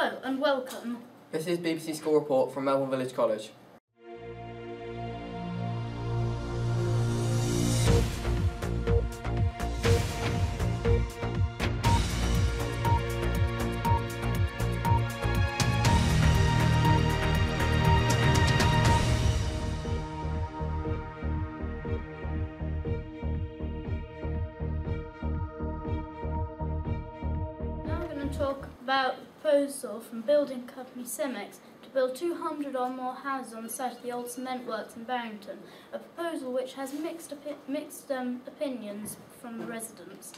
Hello and welcome. This is BBC School Report from Melbourne Village College. Talk about the proposal from building company Cemex to build 200 or more houses on the site of the old cement works in Barrington, a proposal which has mixed opinions from the residents.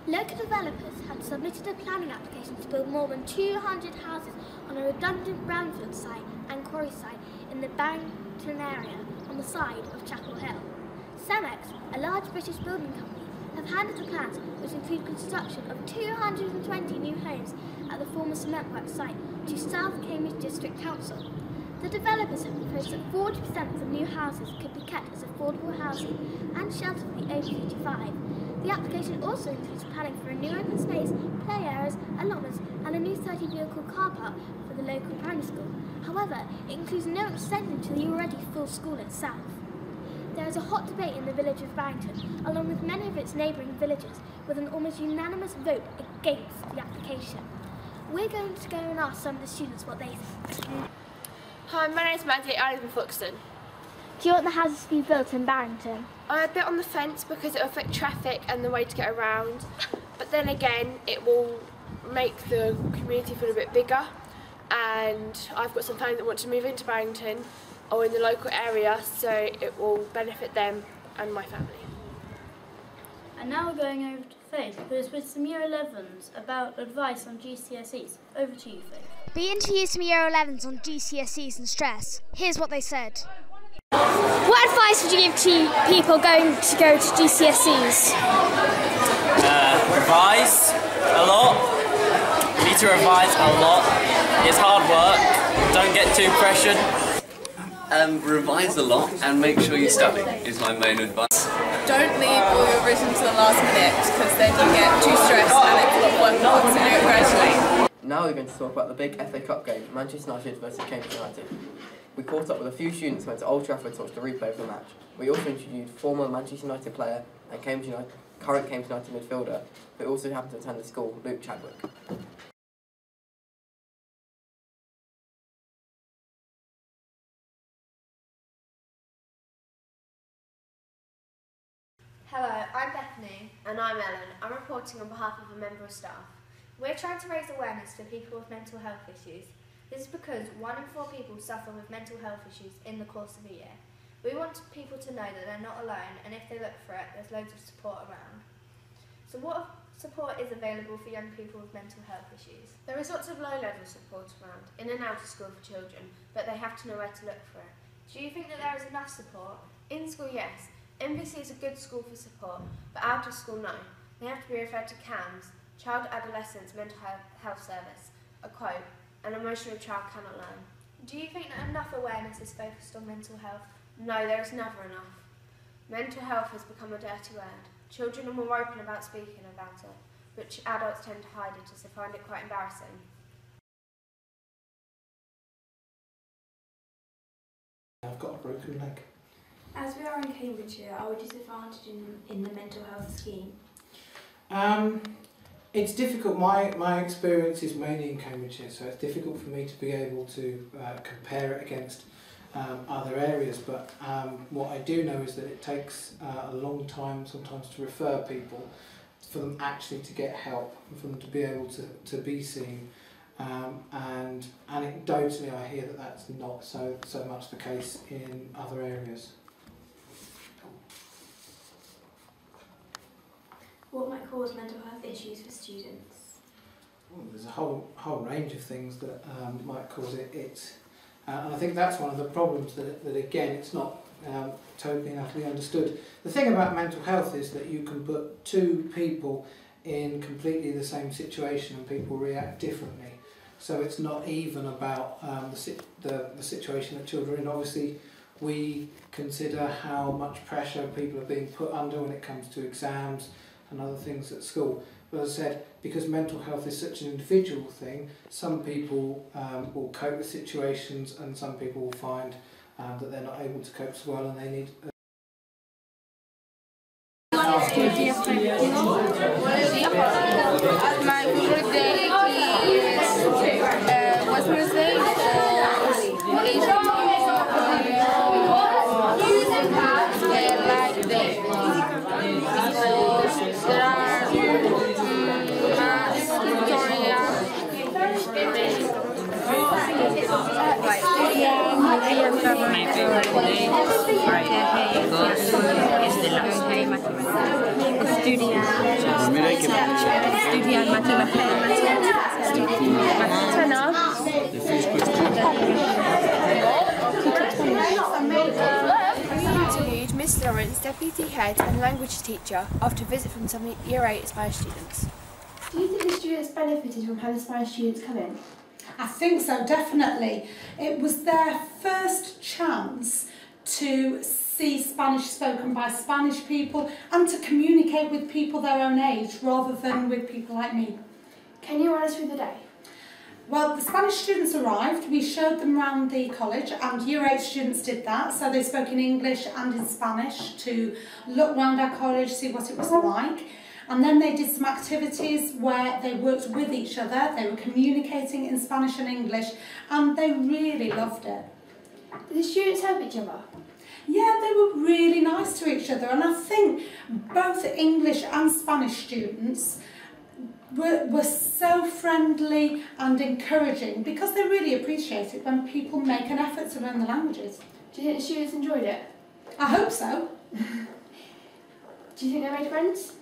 Local developers had submitted a planning application to build more than 200 houses on a redundant brownfield site and quarry site in the Barrington area on the side of Chapel Hill. Cemex, a large British building company, have handed the plans, which include construction of 220 new homes at the former cement works site, to South Cambridge District Council. The developers have proposed that 40% of the new houses could be kept as affordable housing and shelter for the over 55. The application also includes planning for a new open space, play areas, allotments and a new 30-vehicle car park for the local primary school. However, it includes no extension to the already full school itself. There is a hot debate in the village of Barrington, along with many of its neighbouring villages, with an almost unanimous vote against the application. We're going to go and ask some of the students what they think. Hi, my name is Maddie. I live in Folkestone. Do you want the houses to be built in Barrington? I'm a bit on the fence because it will affect traffic and the way to get around, but then again it will make the community feel a bit bigger, and I've got some family that want to move into Barrington or in the local area, so it will benefit them and my family. And now we're going over to Faith, who is with some Year 11s about advice on GCSEs. Over to you, Faith. We interviewed some Year 11s on GCSEs and stress. Here's what they said. What advice would you give to people going to go to GCSEs? Revise a lot. You need to revise a lot. It's hard work. Don't get too pressured. Revise a lot and make sure you study is my main advice. Don't leave all your revision to the last minute because then you get too stressed and it's a lot of work not to do it gradually. Now we're going to talk about the big FA Cup game, Manchester United versus Cambridge United. We caught up with a few students who went to Old Trafford to watch the replay of the match. We also interviewed former Manchester United player and current Cambridge United midfielder, who also happened to attend the school, Luke Chadwick. Hello, I'm Bethany. And I'm Ellen. I'm reporting on behalf of a member of staff. We're trying to raise awareness for people with mental health issues. This is because 1 in 4 people suffer with mental health issues in the course of a year. We want people to know that they're not alone, and if they look for it, there's loads of support around. So what support is available for young people with mental health issues? There is lots of low-level support around, in and out of school for children, but they have to know where to look for it. Do you think that there is enough support? In school, yes. MVC is a good school for support, but out of school, no. They have to be referred to CAMS, Child Adolescents Mental Health Service, a quote, an emotional child cannot learn. Do you think that enough awareness is focused on mental health? No, there is never enough. Mental health has become a dirty word. Children are more open about speaking about it, but adults tend to hide it as they find it quite embarrassing. I've got a broken leg. As we are in Cambridgeshire, are we disadvantaged in the mental health scheme? It's difficult. My experience is mainly in Cambridgeshire, so it's difficult for me to be able to compare it against other areas, but what I do know is that it takes a long time sometimes to refer people, for them actually to get help, and for them to be able to be seen. And anecdotally I hear that that's not so much the case in other areas. What might cause mental health issues for students? Well, there's a whole range of things that might cause it. And I think that's one of the problems that again, it's not totally and utterly understood. The thing about mental health is that you can put 2 people in completely the same situation and people react differently. So it's not even about the situation that children are in. Obviously, we consider how much pressure people are being put under when it comes to exams and other things at school. as I said, because mental health is such an individual thing, some people will cope with situations and some people will find that they're not able to cope so well and they need My favorite day is Westminster Day or Asian like day because there are mass, Victoria, My favorite day Friday because it's the last day Interviewed Miss Lawrence, Deputy Head and Language Teacher, after a visit from some Year 8 Spanish students. Do you think the students benefited from having Spanish students come in? I think so, definitely. It was their first chance to see Spanish spoken by Spanish people and to communicate with people their own age rather than with people like me. Can you run us through the day? Well, the Spanish students arrived, we showed them around the college and Year 8 students did that, so they spoke in English and in Spanish to look around our college, see what it was like. And then they did some activities where they worked with each other, they were communicating in Spanish and English, and they really loved it. Did the students help each other? Yeah, they were really nice to each other, and I think both English and Spanish students were so friendly and encouraging because they really appreciate it when people make an effort to learn the languages. Do you think the students enjoyed it? I hope so. Do you think they made friends?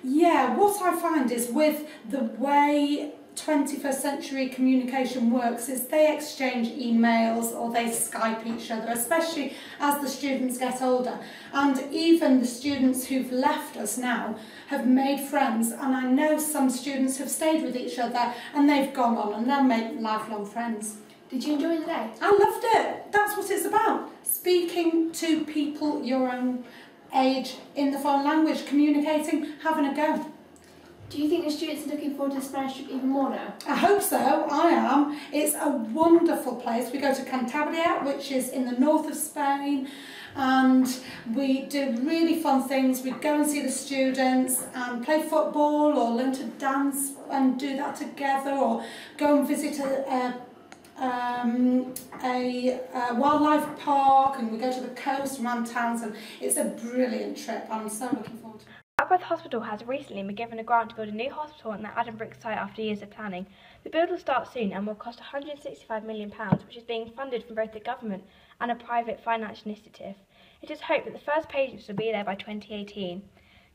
Yeah, what I find is with the way 21st century communication works is they exchange emails or they Skype each other, especially as the students get older. And even the students who've left us now have made friends, and I know some students have stayed with each other and they've gone on and they'll make lifelong friends. Did you enjoy the day? I loved it. That's what it's about. Speaking to people your own age in the foreign language, communicating, having a go. Do you think the students are looking forward to the Spanish trip even more now? I hope so, I am. It's a wonderful place. We go to Cantabria, which is in the north of Spain, and we do really fun things. We go and see the students and play football or learn to dance and do that together, or go and visit a wildlife park, and we go to the coast around towns, and it's a brilliant trip. I'm so looking forward to it. Papworth Hospital has recently been given a grant to build a new hospital on the Addenbrooke site after years of planning. The build will start soon and will cost £165 million, which is being funded from both the government and a private financial initiative. It is hoped that the first patients will be there by 2018.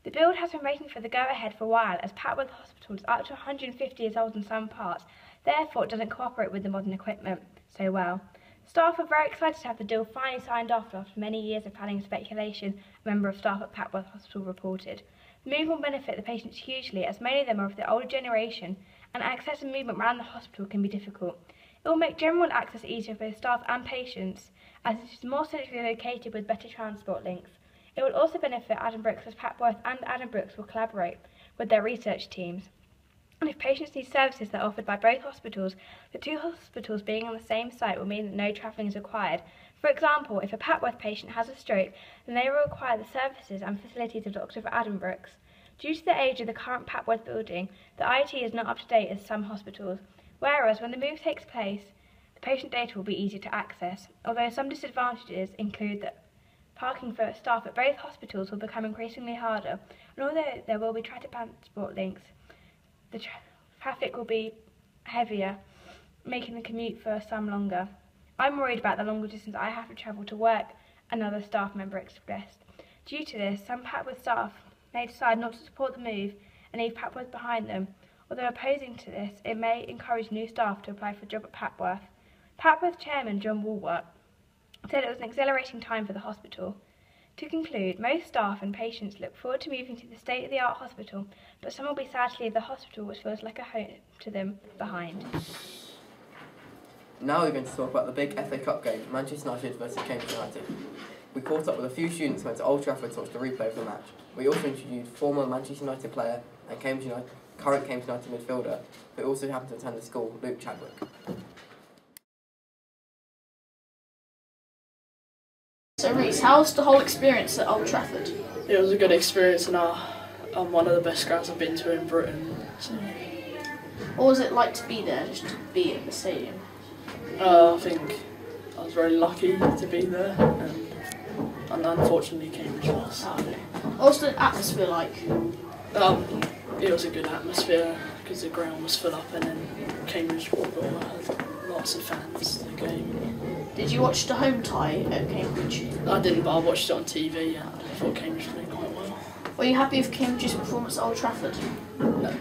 The build has been waiting for the go-ahead for a while, as Papworth Hospital is up to 150 years old in some parts, therefore it doesn't cooperate with the modern equipment so well. Staff are very excited to have the deal finally signed off after many years of planning and speculation, a member of staff at Papworth Hospital reported. The move will benefit the patients hugely, as many of them are of the older generation, and access and movement around the hospital can be difficult. It will make general access easier for both staff and patients, as it is more centrally located with better transport links. It will also benefit Addenbrooke's, as Papworth and Addenbrooke's will collaborate with their research teams. And if patients need services that are offered by both hospitals, the two hospitals being on the same site will mean that no travelling is required. For example, if a Papworth patient has a stroke, then they will require the services and facilities of Dr. Addenbrooke's. Due to the age of the current Papworth building, the IT is not up to date as some hospitals, whereas when the move takes place, the patient data will be easier to access, although some disadvantages include that parking for staff at both hospitals will become increasingly harder, and although there will be transport links, the traffic will be heavier, making the commute for some longer. I'm worried about the longer distance I have to travel to work, another staff member expressed. Due to this, some Papworth staff may decide not to support the move and leave Papworth behind them. Although opposing to this, it may encourage new staff to apply for a job at Papworth. Papworth chairman John Walworth said it was an exhilarating time for the hospital. To conclude, most staff and patients look forward to moving to the state-of-the-art hospital, but some will be sad to leave the hospital, which feels like a home to them, behind. Now we're going to talk about the big FA Cup game, Manchester United versus Cambridge United. We caught up with a few students who went to Old Trafford to watch the replay of the match. We also interviewed former Manchester United player and Cambridge United current Cambridge United midfielder, who also happened to attend the school, Luke Chadwick. So Reese, how was the whole experience at Old Trafford? It was a good experience, and one of the best grounds I've been to in Britain. So. What was it like to be there, just to be at the stadium? I think I was very lucky to be there, and unfortunately Cambridge lost. What was the atmosphere like? It was a good atmosphere because the ground was full up, and then Cambridge football had lots of fans to the game. Did you watch the home tie at Cambridge? I didn't, but I watched it on TV and I thought Cambridge played quite well. Were you happy with Cambridge's performance at Old Trafford? No.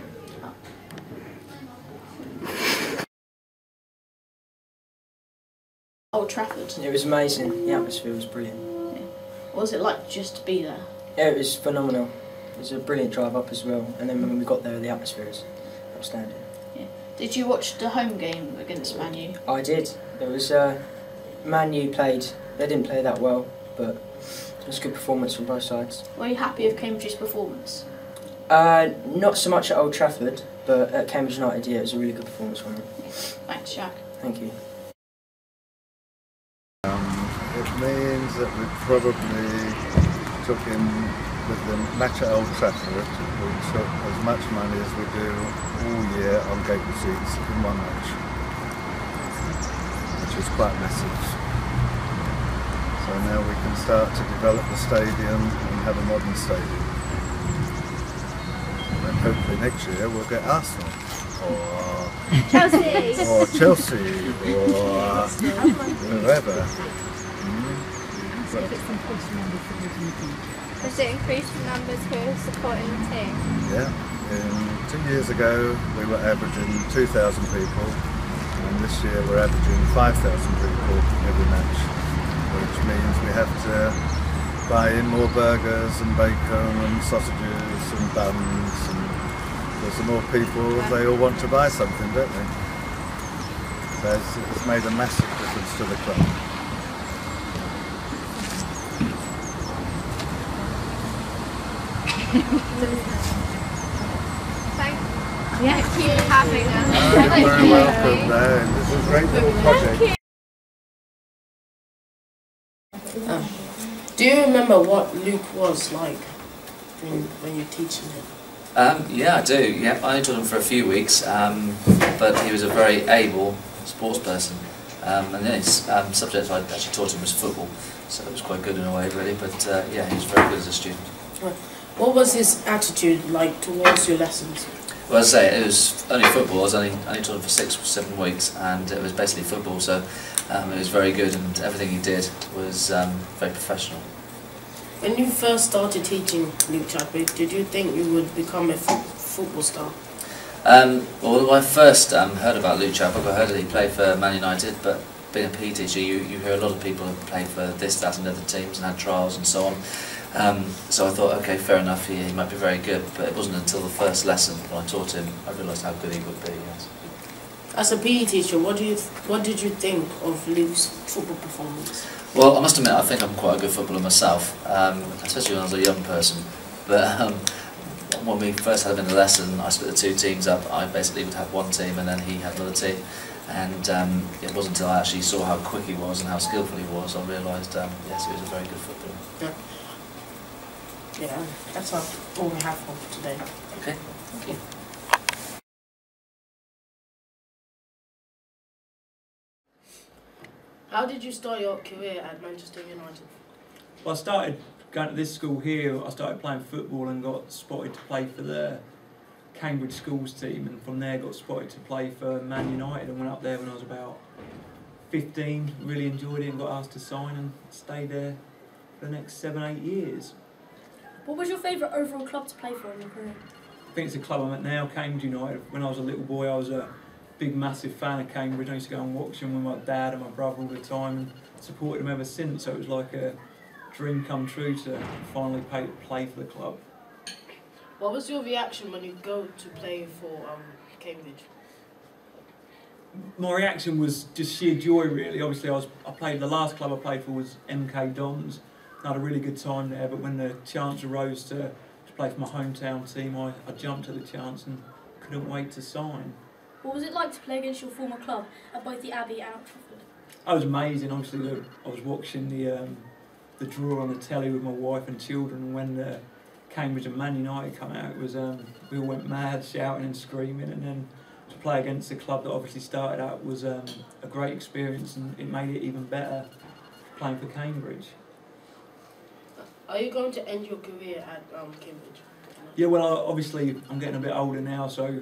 Old Trafford? It was amazing. The atmosphere was brilliant. Yeah. What was it like just to be there? Yeah, it was phenomenal. It was a brilliant drive up as well, and then when we got there, the atmosphere was outstanding. Yeah. Did you watch the home game against Man U? I did. It was Man U played. They didn't play that well, but it was a good performance from both sides. Were you happy with Cambridge's performance? Not so much at Old Trafford, but at Cambridge United, yeah, it was a really good performance from them. Thanks, Jack. Thank you. It means that we probably took in, with the match at Old Trafford, we took as much money as we do all year on gate receipts in one match, which is quite massive. So now we can start to develop the stadium and have a modern stadium. And then hopefully next year we'll get Arsenal, or Chelsea, or Chelsea, or whoever. Does it increase the numbers who are supporting the team? Yeah. 2 years ago we were averaging 2,000 people, and this year we're averaging 5,000 people every match, which means we have to buy in more burgers and bacon and sausages and buns, and there's the more people, they all want to buy something, don't they? So it's made a massive difference to the club. Thank you for having us. You're very welcome. This is a great little project. Do you remember what Luke was like when you're teaching him? Yeah, I do. Yeah, I only taught him for a few weeks, but he was a very able sports person. And then his subject I actually taught him was football, so it was quite good in a way, really. But yeah, he was very good as a student. What was his attitude like towards your lessons? Well, as I say, it was only football. I was only taught him for 6 or 7 weeks, and it was basically football. So it was very good, and everything he did was very professional. When you first started teaching Luke Chadwick, did you think you would become a football star? Well, when I first heard about Luke Chadwick, I heard that he played for Man United, but being a PE teacher, you hear a lot of people who played for this, that and other teams and had trials and so on. So I thought, okay, fair enough, he might be very good, but it wasn't until the first lesson when I taught him, I realised how good he would be. Yes. As a PE teacher, what did you think of Luke's football performance? Well, I must admit, I think I'm quite a good footballer myself, especially when I was a young person. But when we first had him in the lesson, I split the 2 teams up. I basically would have one team and then he had another team. And it wasn't until I actually saw how quick he was and how skillful he was, I realised, yes, he was a very good footballer. Yeah, that's all we have for today. Okay, thank you. How did you start your career at Manchester United? Well, I started going to this school here. I started playing football and got spotted to play for the Cambridge schools team, and from there got spotted to play for Man United and went up there when I was about 15, really enjoyed it and got asked to sign and stayed there for the next 7-8 years. What was your favourite overall club to play for in your career? I think it's the club I'm at now, Cambridge United. When I was a little boy, I was a big, massive fan of Cambridge. I used to go and watch them with my dad and my brother all the time and supported them ever since, so it was like a dream come true to finally play for the club. What was your reaction when you go to play for Cambridge? My reaction was just sheer joy, really. Obviously, the last club I played for was MK Dons. I had a really good time there, but when the chance arose to play for my hometown team, I jumped at the chance and couldn't wait to sign. What was it like to play against your former club at both the Abbey and Old Trafford? It was amazing. Obviously, I was watching the draw on the telly with my wife and children, and when Cambridge and Man United come out, it was we all went mad, shouting and screaming, and then to play against a club that obviously started out was a great experience, and it made it even better playing for Cambridge. Are you going to end your career at Cambridge? Yeah, well, obviously I'm getting a bit older now, so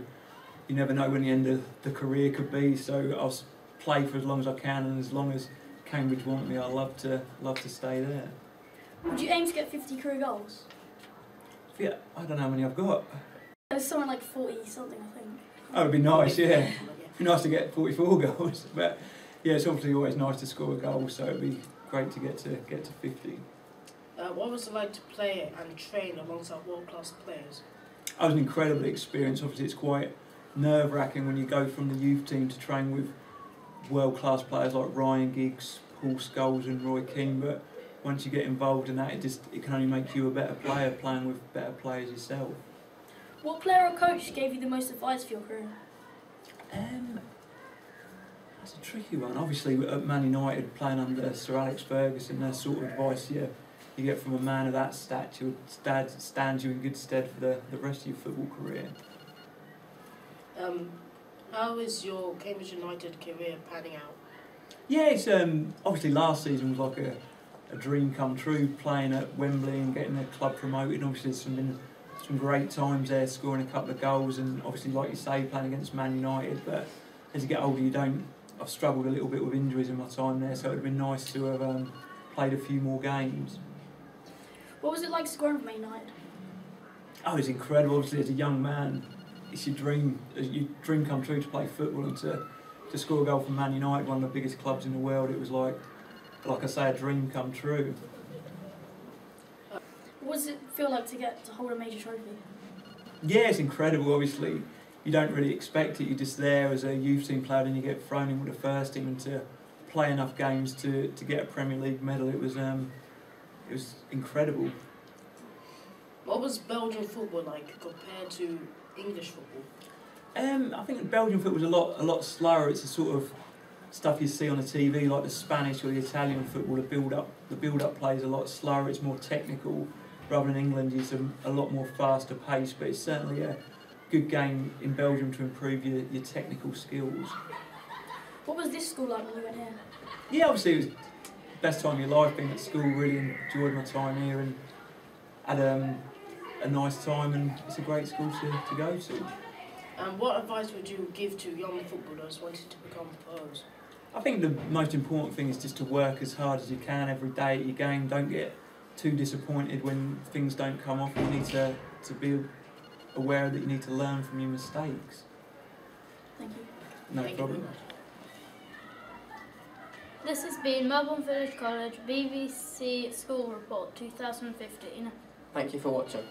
you never know when the end of the career could be. So I'll play for as long as I can, and as long as Cambridge want me, I'd love to stay there. Would you aim to get 50 career goals? Yeah, I don't know how many I've got. There's something like 40 something, I think. Oh, it'd be nice, yeah. It'd be nice to get 44 goals, but yeah, it's obviously always nice to score a goal, so it'd be great to get to 50. What was it like to play and train alongside world-class players? It was an incredible experience. Obviously, it's quite nerve-wracking when you go from the youth team to train with world-class players like Ryan Giggs, Paul Scholes and Roy Keane, but once you get involved in that, it can only make you a better player playing with better players yourself. What player or coach gave you the most advice for your career? That's a tricky one. Obviously, at Man United, playing under Sir Alex Ferguson, that sort of advice you get from a man of that stature stands you in good stead for the rest of your football career. How is your Cambridge United career panning out? Yeah, it's obviously last season was like a dream come true, playing at Wembley and getting the club promoted. Obviously, there's been some great times there, scoring a couple of goals, and obviously, like you say, playing against Man United. But as you get older, I've struggled a little bit with injuries in my time there, so it would have been nice to have played a few more games. What was it like scoring for Man United? Oh, it's incredible. Obviously, as a young man, it's your dream come true to play football, and to score a goal for Man United, one of the biggest clubs in the world. It was like I say, a dream come true. What does it feel like to hold a major trophy? Yeah, it's incredible. Obviously, you don't really expect it. You're just there as a youth team player, and you get thrown in with the first team, and to play enough games to get a Premier League medal, it was incredible. What was Belgian football like compared to English football? I think Belgian football was a lot slower. It's the sort of stuff you see on the TV, like the Spanish or the Italian football. The build-up play is a lot slower. It's more technical, rather than England. It's a lot more faster pace. But it's certainly a good game in Belgium to improve your technical skills. What was this school like when you went here? Yeah, obviously it was the best time of your life being at school. Really enjoyed my time here and had a nice time, and it's a great school to go to. And what advice would you give to young footballers wanting to become pros? I think the most important thing is just to work as hard as you can every day at your game. Don't get too disappointed when things don't come off. You need to be aware that you need to learn from your mistakes. Thank you. No problem. This has been Melbourne Village College BBC School Report 2015. Thank you for watching.